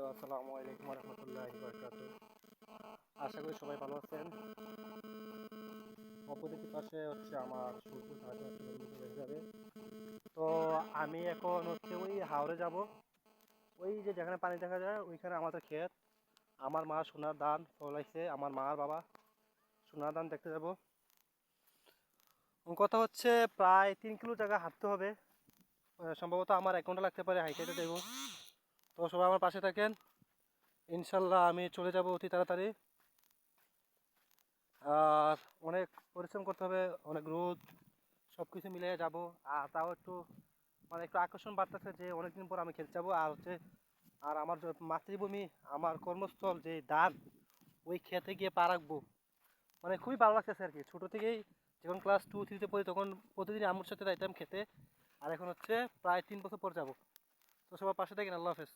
Hello, আসসালামু আলাইকুম রহমতুল্লাহি বারাকাতুহু। আশা করি সবাই ভালো আছেন। অপোজিট পাশে হচ্ছে আমার সূর্য হয়তো একটু বন্ধুকে দেখা যাবে। তো আমি এখন হচ্ছে ওই হাওরে যাব। ওই যে যেখানে পানি দেখা যায় ওইখানে আমাদের ক্ষেত। আমার মা সোনার ধান ফলাইছে, আমার মা আর বাবা সোনার ধান দেখতে যাব। কথা হচ্ছে প্রায় 3 কিলো জায়গা হাঁটতে হবে। সম্ভবত আমার 1 ঘন্টা লাগতে পারে হাইটে দেব। তো সবাই আমার পাশে থাকেন, ইনশাল্লাহ আমি চলে যাব অতি তাড়াতাড়ি। আর অনেক পরিশ্রম করতে হবে, অনেক রোদ সব কিছু মিলিয়ে যাব। আর তাও একটু মানে একটু আকর্ষণ বাড়তেছে যে অনেকদিন পর আমি খেলতে যাবো। আর হচ্ছে আর আমার যে মাতৃভূমি, আমার কর্মস্থল যে ধান, ওই খেতে গিয়ে পা রাখবো, মানে খুবই ভালো লাগতেছে আর কি। ছোটো থেকেই যখন ক্লাস 2-3-তে পড়ি তখন প্রতিদিন আম্মুর সাথে যাইতাম খেতে। আর এখন হচ্ছে প্রায় 3 বছর পর যাব। তো সবার পাশে থাকেন, আল্লাহ হাফেজ।